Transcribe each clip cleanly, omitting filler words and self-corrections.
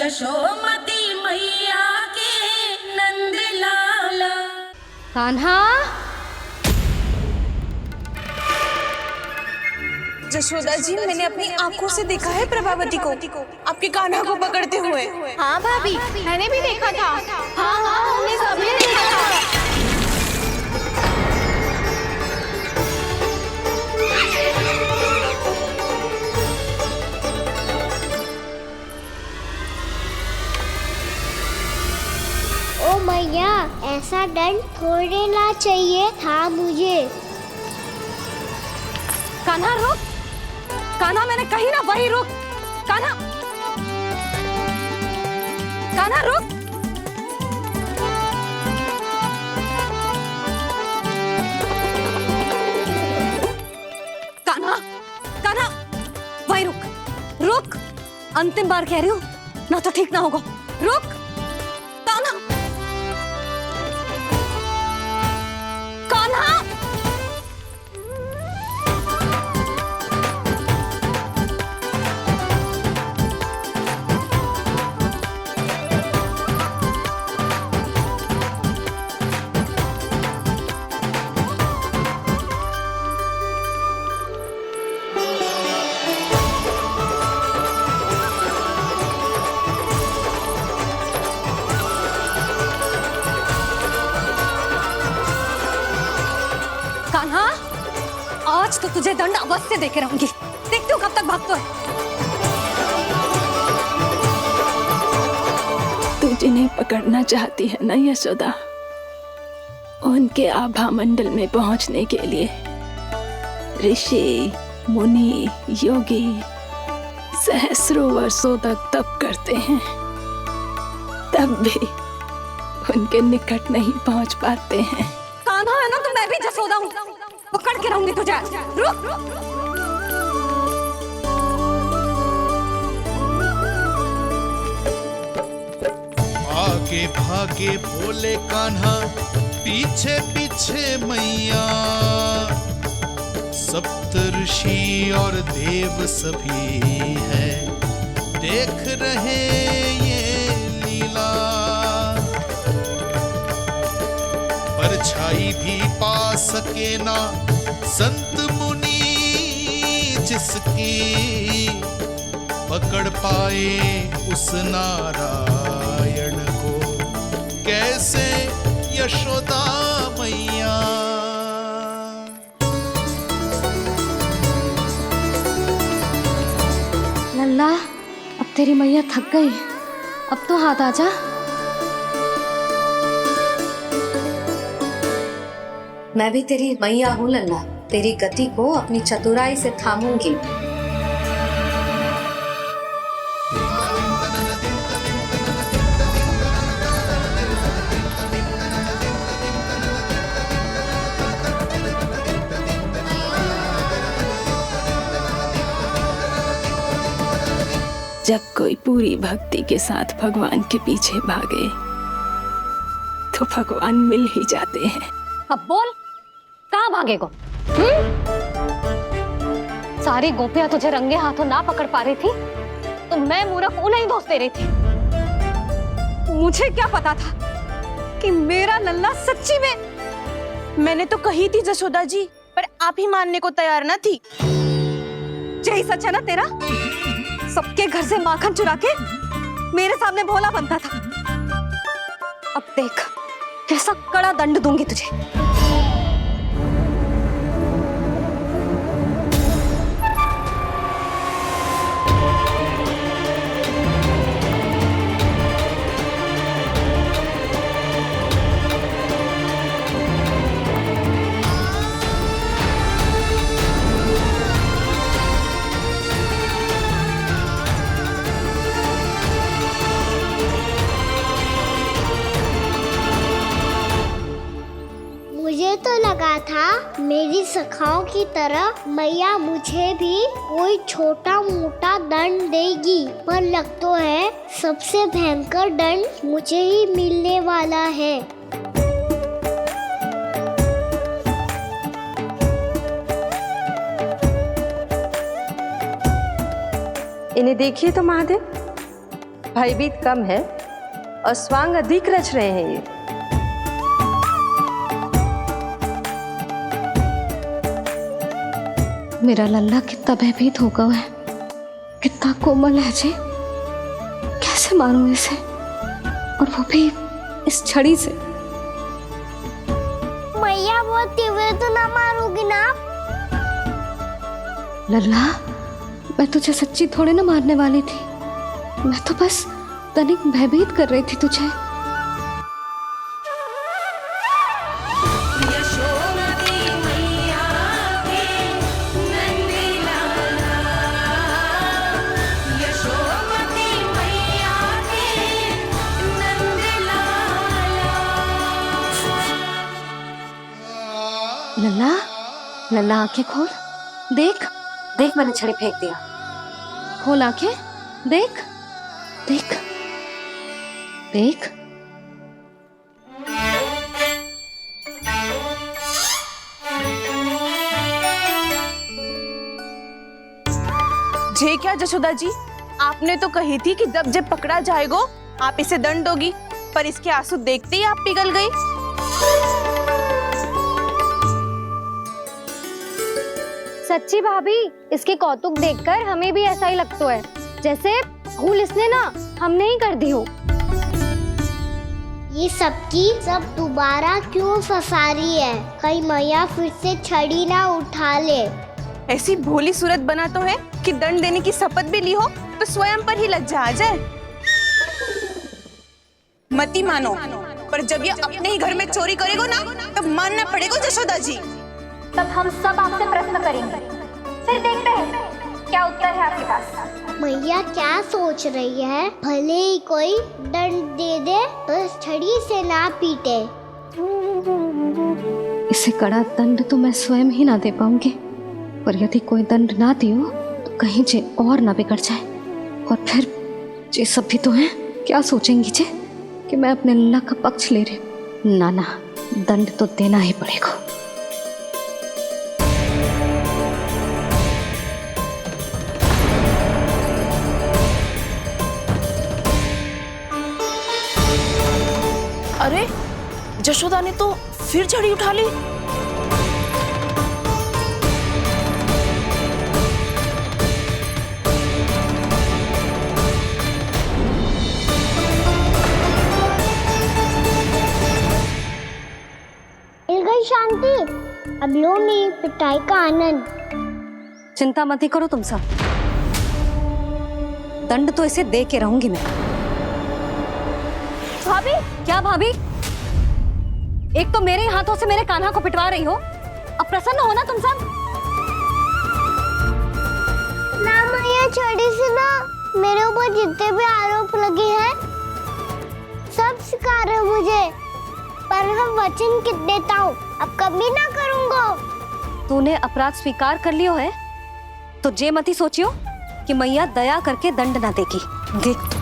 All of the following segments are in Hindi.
यशोमती मैया के नंद लाला। कान्हा, जशोदा जी, मैंने अपनी आंखों से देखा है प्रभावती को आपके कान्हा को पकड़ते हुए। हाँ भाभी, मैंने भी देखा था। हाँ हाँ, हमने सबने देखा था। ओ मैया, ऐसा दंड थोड़े ना चाहिए था मुझे। कान्हा रुक, कान्हा मैंने कही ना वही रुक। कान्हा, कान्हा रुक। कान्हा, कान्हा वही रुक, रुक। अंतिम बार कह रही हूँ, ना तो ठीक ना होगा। रुक कान्हा, कान्हा। कान्हा, आज तो तुझे दंड अवश्य देके रहूंगी। देखती हूँ कब तक भागता है। तू जिन्हें पकड़ना चाहती है ना यशोदा, उनके आभा मंडल में पहुंचने के लिए ऋषि, मुनि, योगी सहस्रों वर्षों तक तप करते हैं, तब भी उनके निकट नहीं पहुंच पाते हैं। कान्हा है ना, तो मैं भी जसोदा हूँ, पकड़ के रहूंगी तुझे। रुक। आगे भागे भोले कान्हा, पीछे पीछे मैया। सप्त ऋषि और देव सभी है, देख रहे ये लीला। परछाई भी पा सके ना संत मुनि, जिसकी पकड़ पाए उस नारायण को, कैसे यशोदा मैया। लल्ला, अब तेरी मैया थक गई, अब तो हाथ आजा। मैं भी तेरी मैया हूँ लल्ला, तेरी गति को अपनी चतुराई से थामूंगी। जब कोई पूरी भक्ति के साथ भगवान के पीछे भागे तो भगवान मिल ही जाते हैं। अब बोल, कहाँ भागेगा? सारी गोपियां तुझे रंगे हाथों ना पकड़ पा रही थी, तो मैं मूर्ख उन्हें ही दोष दे रही थी। मुझे क्या पता था कि मेरा लल्ला सच्ची में। मैंने तो कही थी जशोदा जी, पर आप ही मानने को तैयार न थी। यही सच है ना तेरा? सबके घर से माखन चुरा के मेरे सामने भोला बनता था। अब देख कैसा कड़ा दंड दूंगी तुझे। मुझे तो लगा था मेरी सखाओं की तरह मैया मुझे भी कोई छोटा मोटा दंड देगी, पर लग तो है सबसे भयंकर दंड मुझे ही मिलने वाला है। इन्हें देखिए तो महादेव, भयभीत कम है और स्वांग अधिक रच रहे हैं ये। मेरा लल्ला कितना भयभीत होगा है, कितना कोमल है जी। कैसे मारूं इसे, और वो भी इस छड़ी से। मैया बहुत तीव्र तो ना मारोगी ना? लल्ला, मैं तुझे सच्ची थोड़े ना मारने वाली थी, मैं तो बस तनिक भयभीत कर रही थी तुझे। यशोमती मैया के नंदलाला, यशोमती मैया के नंदलाला। लल्ला, लल्ला आंखें खोल, देख देख मैंने छड़ी फेंक दिया। खोल आंखें, देख देख देख। जे क्या जशोदा जी, आपने तो कही थी कि जब पकड़ा जाएगा आप इसे दंड दोगी, पर इसके आंसू देखते ही आप पिघल गई। सच्ची भाभी, इसके कौतुक देखकर हमें भी ऐसा ही लगता है, जैसे भूल इसने ना हमने ही कर दी हो। ये सबकी सब दोबारा क्यों फंसा रही है? कहीं मैया फिर से छड़ी ना उठा ले। ऐसी भोली सूरत बना तो है कि दंड देने की शपथ भी ली हो तो स्वयं पर ही लज्जा आ जाए। मती मानो, पर जब ये अपने ही घर में चोरी करेगा ना, तब मानना पड़ेगा जशोदा जी। तब हम सब आपसे प्रश्न करेंगे, फिर देखते हैं क्या उत्तर है आपके पास। मैया क्या सोच रही है? भले ही कोई दंड दे दे, बस छड़ी से ना पीटे। इसे कड़ा दंड तो मैं स्वयं ही ना दे पाऊंगी, पर यदि कोई दंड ना दियो तो कहीं जे और ना बिगड़ जाए, और फिर जे सब भी तो हैं, क्या सोचेंगी जे कि मैं अपने लल्ला का पक्ष ले रही। ना ना, दंड तो देना ही पड़ेगा। अरे जशोदा ने तो फिर छड़ी उठा ली। मिल गई शांति, अब लो मेरी पिटाई का आनंद। चिंता मत ही करो तुम सब, दंड तो इसे दे के रहूंगी मैं। भाभी, क्या भाभी? एक तो मेरे हाथों से मेरे कान्हा को पिटवा रही हो, अब प्रसन्न हो ना तुम सब? ना मैया, छड़ी से ना मेरे ऊपर जितने भी आरोप लगे हैं सब स्वीकार है मुझे, पर मैं वचन कित देता हूँ, अब कभी ना करूँगा। तूने अपराध स्वीकार कर लियो है तो जे मत ही सोचियो कि मैया दया करके दंड ना देगी। देख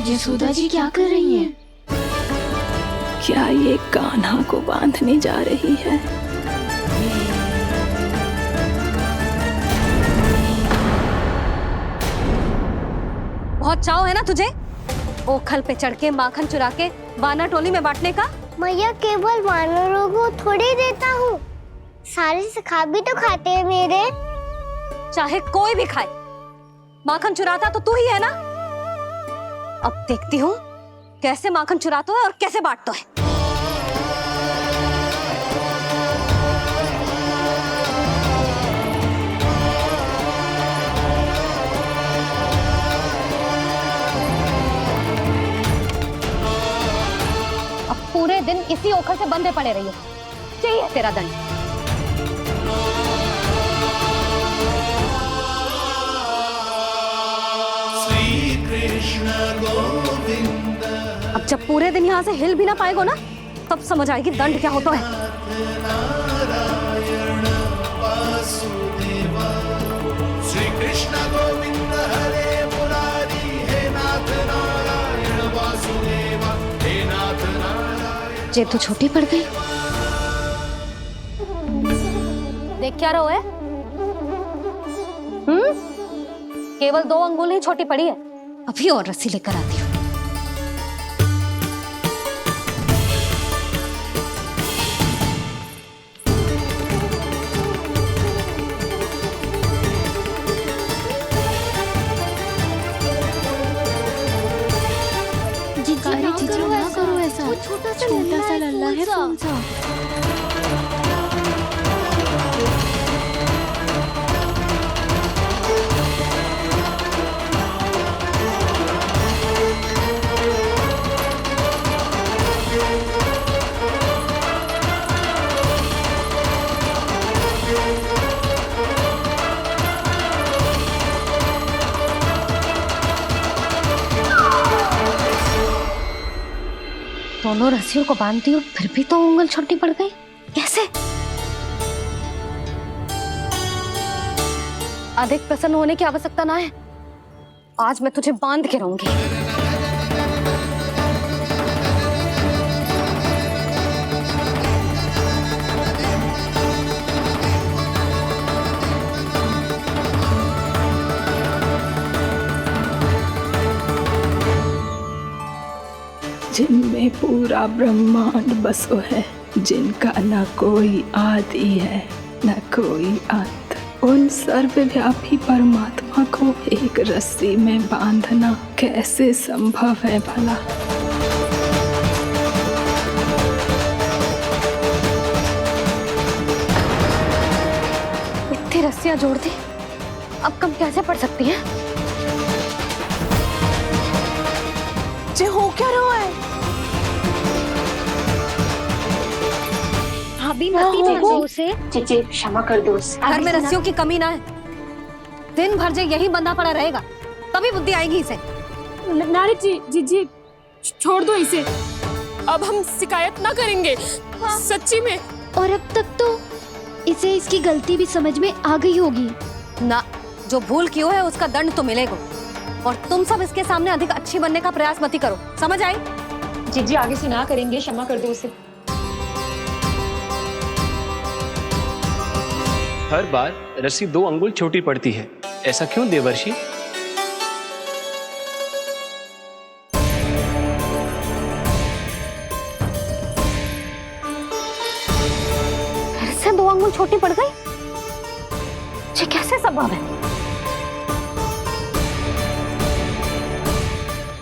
यशोदा जी क्या कर रही हैं? क्या ये कान्हा को बांधने जा रही है? बहुत चाव है ना तुझे ओखल पे चढ़ के माखन चुरा के वानर टोली में बांटने का? मैया, केवल वानरों को थोड़ी देता हूँ, सारे सखा भी तो खाते हैं मेरे। चाहे कोई भी खाए, माखन चुराता तो तू ही है ना। अब देखती हूँ कैसे माखन चुराता है और कैसे बांटता है। अब पूरे दिन इसी ओखल से बंधे पड़े रहिए, चाहिए तेरा दंड। अब जब पूरे दिन यहाँ से हिल भी ना पाएगो ना, तब समझ आएगी दंड क्या होता है। श्री कृष्ण गोविंद ये तो छोटी पड़ गई। देख क्या रहो है? केवल 2 अंगुल ही छोटी पड़ी है। अभी और रस्सी लेकर आती हूँ। ना करो ऐसा। छोटा सा लल्ला है कौन सा? दोनों रस्सियों को बांधती हूँ, फिर भी तो उंगल छोटी पड़ गई। कैसे? अधिक प्रसन्न होने की आवश्यकता ना है। आज मैं तुझे बांध के रहूंगी। जिनमें पूरा ब्रह्मांड बसो है, जिनका न कोई आदि है न कोई अंत, उन सर्वव्यापी परमात्मा को एक रस्सी में बांधना कैसे संभव है भला? इतनी रस्सियां जोड़ दी, अब कम कैसे पड़ सकती हैं? जे हो क्या रहा है? भाभी मती बांधो उसे। जीजी क्षमा कर दो उसे। घर में रस्सियों की कमी ना है। दिन भर जे यही बंधा पड़ा रहेगा, तभी बुद्धि आएगी इसे। नारी जी छोड़ दो इसे। अब हम शिकायत ना करेंगे। सच्ची में। और अब तक तो इसे इसकी गलती भी समझ में आ गई होगी ना। जो भूल की हो है उसका दंड तो मिलेगा। और तुम सब इसके सामने अधिक अच्छी बनने का प्रयास मत करो, समझ आई? जीजी आगे से ना करेंगे, क्षमा कर दो उसे। हर बार रस्सी 2 अंगुल छोटी पड़ती है, ऐसा क्यों देवर्षि? फिर से 2 अंगुल छोटी पड़ गई? ये कैसे संभव है?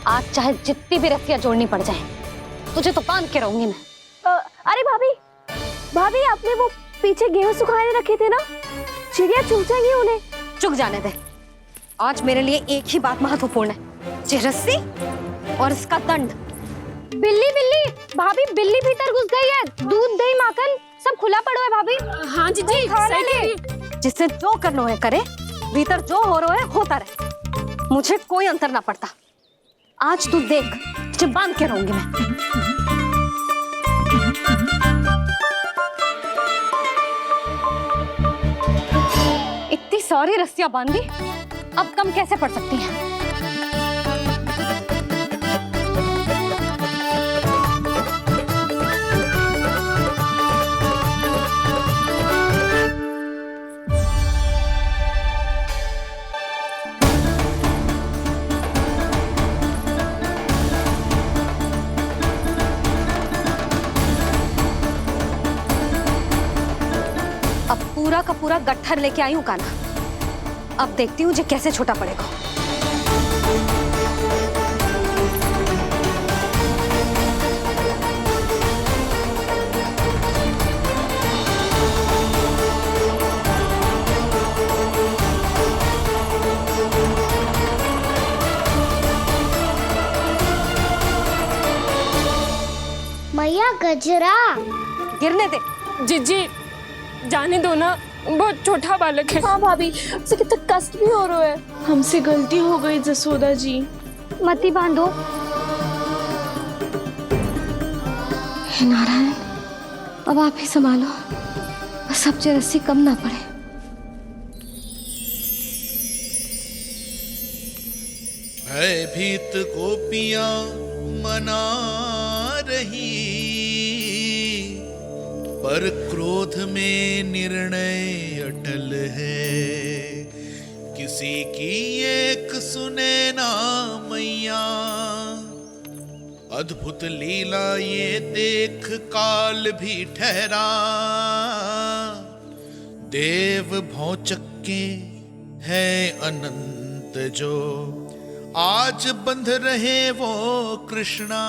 आज चाहे जितनी भी रस्सियां जोड़नी पड़ जाए, तुझे तो बांध के रहूंगी मैं। अरे भाभी आपने वो पीछे गेहूं सुखाने रखे थे ना, चिड़िया चुग जाएंगी उन्हें। चुग जाने दे। आज मेरे लिए एक ही बात महत्वपूर्ण है, ये रस्सी और इसका दंड। बिल्ली भाभी, बिल्ली भीतर घुस गई है। दूध दही माखन सब खुला पड़ा है भाभी। हाँ जीजी सही कह रही है। जिससे जो करना है करे, भीतर जो हो रहा है होता रहे, मुझे कोई अंतर ना पड़ता। आज तू देख, तुझे बांध के रहूंगी मैं। इतनी सारी रस्सियां बांधी, अब कम कैसे पड़ सकती हैं? अब पूरा का पूरा गट्ठर लेके आई हूँ काना। अब देखती हूँ जे कैसे छोटा पड़ेगा। मैया गजरा गिरने दे। जीजी जाने दो ना, बहुत छोटा बालक है। हाँ भाभी, उसे कितना कष्ट भी हो रहा है। हमसे गलती हो गई जसोदा जी। मती बांधो। हे नारायण, अब आप ही संभालो, बस अब जे रस्सी कम ना पड़े। भयभीत गोपियां मना रही पर क्रोध में निर्णय अटल है, किसी की एक सुने ना मैया। अद्भुत लीला ये देख काल भी ठहरा, देव भौचक्के है अनंत जो आज बंध रहे वो कृष्णा।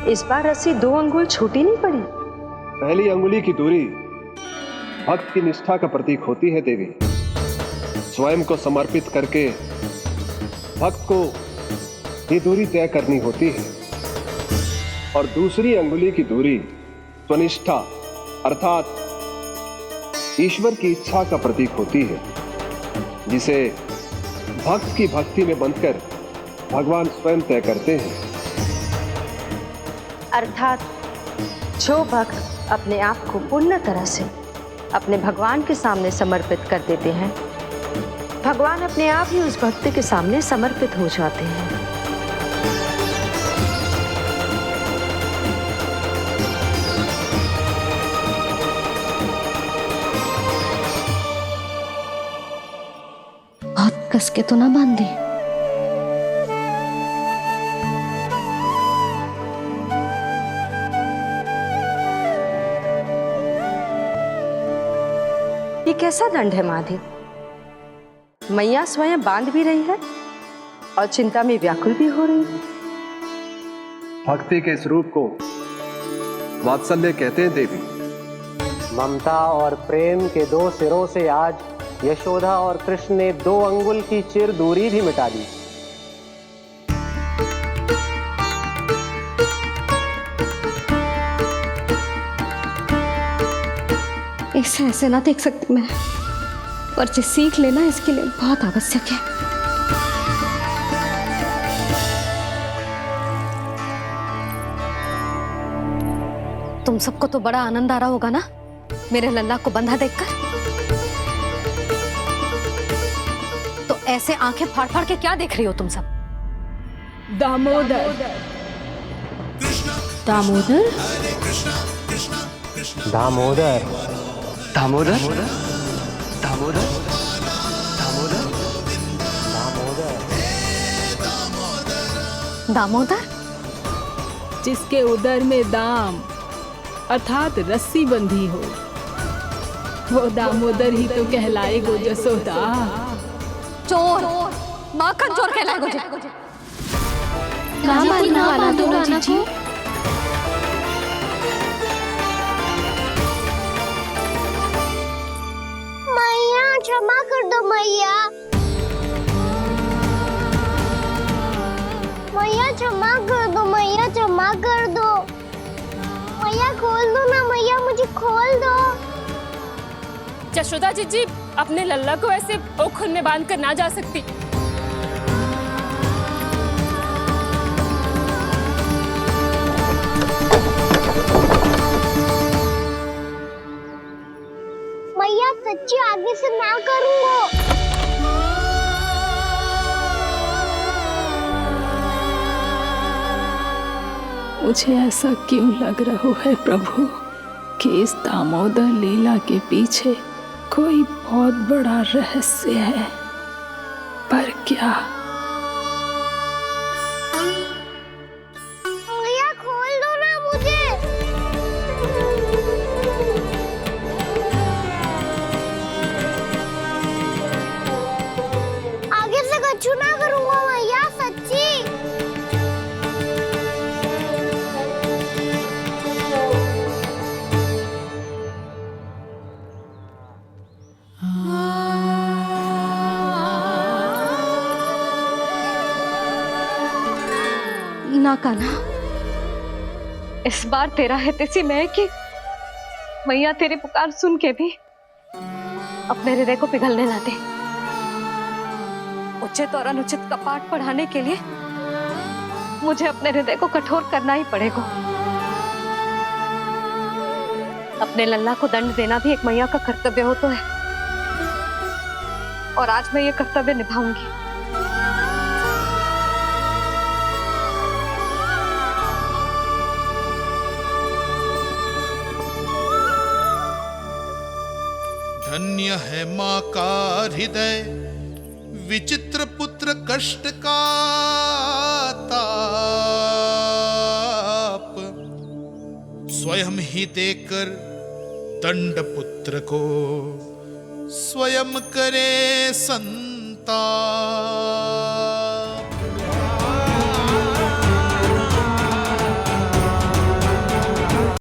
इस बार रस्सी 2 अंगुल छोटी नहीं पड़ी। पहली अंगुली की दूरी भक्त की निष्ठा का प्रतीक होती है देवी। स्वयं को समर्पित करके भक्त को ये दूरी तय करनी होती है, और दूसरी अंगुली की दूरी स्वनिष्ठा अर्थात ईश्वर की इच्छा का प्रतीक होती है, जिसे भक्त की भक्ति में बंधकर भगवान स्वयं तय करते हैं। अर्थात जो भक्त अपने आप को पूर्ण तरह से अपने भगवान के सामने समर्पित कर देते हैं, भगवान अपने आप ही उस भक्त के सामने समर्पित हो जाते हैं। बहुत कस के तो ना बांधी। ये कैसा दंड है माधी? मैया स्वयं बांध भी रही है और चिंता में व्याकुल भी हो रही है। भक्ति के इस रूप को वात्सल्य कहते हैं देवी। ममता और प्रेम के 2 सिरों से आज यशोदा और कृष्ण ने 2 अंगुल की चिर दूरी भी मिटा दी। इसे ऐसे ना देख सकती मैं, पर जो सीख लेना इसके लिए बहुत आवश्यक है। तुम सबको तो बड़ा आनंद आ रहा होगा ना मेरे लल्ला को बंधा देखकर। तो ऐसे आंखें फाड़ फाड़ के क्या देख रही हो तुम सब? दामोदर दामोदर दामोदर दामोदर दामोदर दामोदर दामोदर, जिसके उदर में दाम अर्थात रस्सी बंधी हो, वो दामोदर ही तो कहलाएगो जसोदा। चोर, माखन चोर कहलाएगो जे। ना वाला दो राना जी। मैया क्षमा कर दो मैया। मैया क्षमा कर दो, मैया क्षमा कर दो। मैया खोल दो ना मैया, मुझे खोल दो। जशोदा जी अपने लल्ला को ऐसे ओखुन में बांध कर ना जा सकती। मैया सच्ची आगे से ना करूंगा। मुझे ऐसा क्यों लग रहा है प्रभु कि इस दामोदर लीला के पीछे कोई बहुत बड़ा रहस्य है, पर क्या? मैया खोल दो ना मुझे। आगे से कछु ना करूंगा मैया, सच्ची। ना कान्हा, इस बार तेरा है तेसी मैं कि मैया तेरी पुकार सुन के भी अपने हृदय को पिघलने ना दे। उचित और अनुचित का पाठ पढ़ाने के लिए मुझे अपने हृदय को कठोर करना ही पड़ेगा। अपने लल्ला को दंड देना भी एक मैया का कर्तव्य हो तो है, और आज मैं ये कर्तव्य निभाऊंगी। धन्य है माँ का हृदय, विचित्र पुत्र कष्ट का ताप, स्वयं ही देकर दंड पुत्र को स्वयं करे संताप।